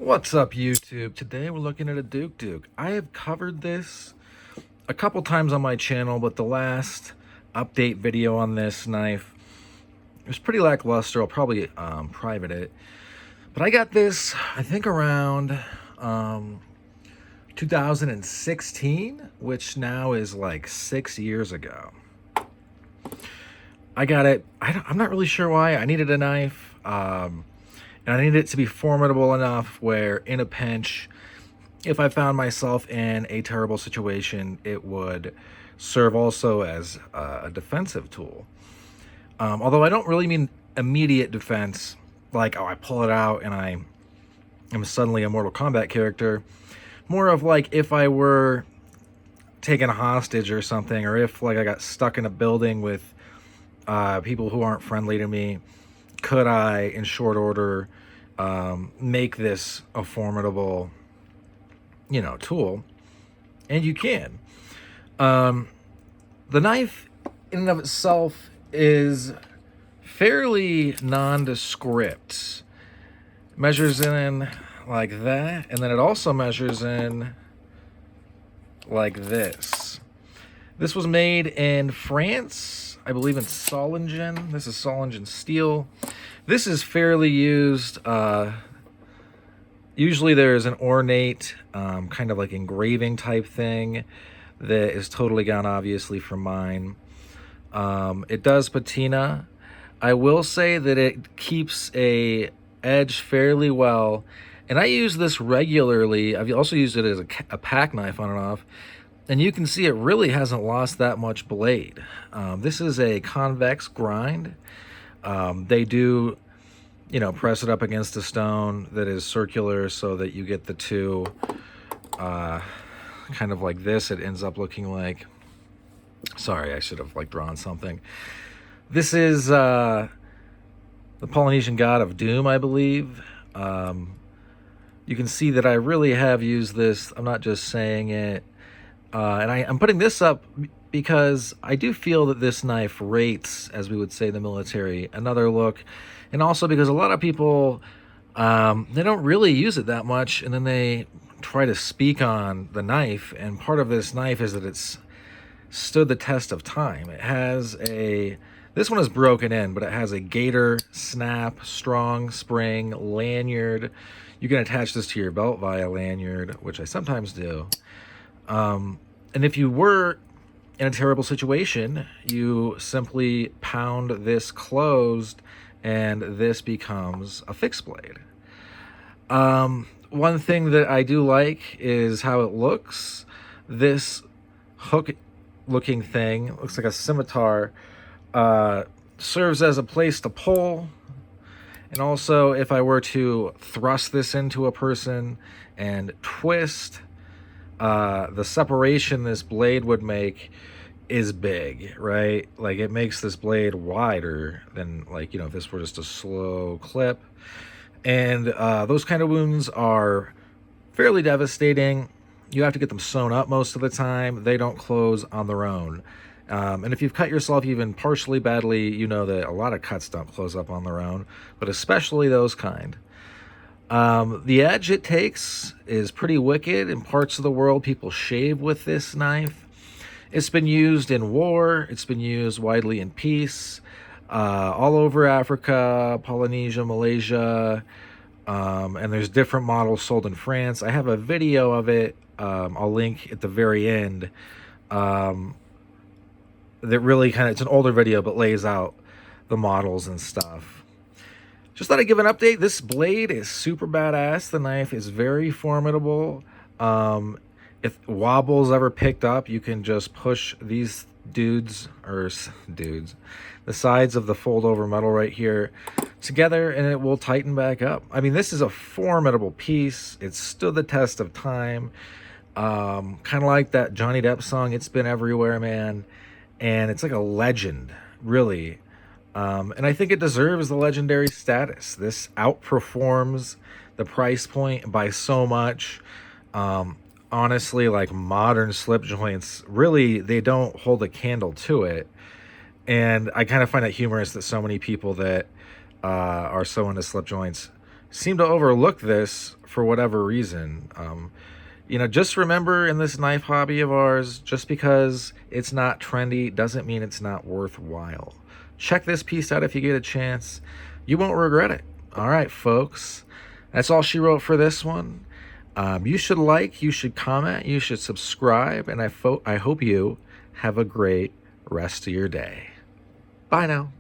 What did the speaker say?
What's up, YouTube? Today we're looking at a Douk Douk. I have covered this a couple times on my channel, but the last update video on this knife was pretty lackluster. I'll probably private it. But I got this, I think, around 2016, which now is like 6 years ago. I got it. I'm not really sure why. I needed a knife. And I needed it to be formidable enough where, in a pinch, if I found myself in a terrible situation, it would serve also as a defensive tool. Although I don't really mean immediate defense, like, oh, I pull it out and I am suddenly a Mortal Kombat character. More of like if I were taken hostage or something, or if like I got stuck in a building with people who aren't friendly to me, could I, in short order, make this a formidable, tool? And you can. The knife, in and of itself, is fairly nondescript. Measures in like that, and then it also measures in like this. This was made in France, I believe in Solingen. This is Solingen steel. This is fairly used. Usually there's an ornate, kind of like engraving type thing that is totally gone, obviously, from mine. It does patina. I will say that it keeps a edge fairly well, and I use this regularly. I've also used it as a pack knife on and off. And you can see it really hasn't lost that much blade. This is a convex grind. They do, press it up against a stone that is circular so that you get the two, kind of like this. It ends up looking like, sorry, I should have drawn something. This is the Polynesian god of doom, I believe. You can see that I really have used this. I'm not just saying it. And I'm putting this up because I do feel that this knife rates, as we would say in the military, another look. And also because a lot of people, they don't really use it that much, and then they try to speak on the knife. And part of this knife is that it's stood the test of time. It has this one is broken in, but it has a gator snap, strong spring, lanyard. You can attach this to your belt via lanyard, which I sometimes do. And if you were in a terrible situation, you simply pound this closed and this becomes a fixed blade. One thing that I do like is how it looks. This hook looking thing, looks like a scimitar, serves as a place to pull. And also, if I were to thrust this into a person and twist, the separation this blade would make is big, right? Like, it makes this blade wider than, if this were just a slow clip. And those kind of wounds are fairly devastating. You have to get them sewn up most of the time. They don't close on their own. And if you've cut yourself even partially badly, you know that a lot of cuts don't close up on their own, but especially those kind. The edge it takes is pretty wicked. In parts of the world, people shave with this knife. It's been used in war. It's been used widely in peace, all over Africa, Polynesia, Malaysia, and there's different models sold in France. I have a video of it. I'll link at the very end. That really it's an older video, but lays out the models and stuff. Just thought I'd give an update. This blade is super badass. The knife is very formidable. If wobble's ever picked up, you can just push these the sides of the fold-over metal right here together, and it will tighten back up. I mean, this is a formidable piece. It's stood the test of time. Kind of like that Johnny Depp song, It's Been Everywhere, Man. And it's like a legend, really. And I think it deserves the legendary status. This outperforms the price point by so much. Honestly, like modern slip joints, really, they don't hold a candle to it. And I kind of find it humorous that so many people that are so into slip joints seem to overlook this for whatever reason. Just remember, in this knife hobby of ours, just because it's not trendy doesn't mean it's not worthwhile. Check this piece out if you get a chance. You won't regret it. All right, folks. That's all she wrote for this one. You should like, you should comment, you should subscribe, and I hope you have a great rest of your day. Bye now.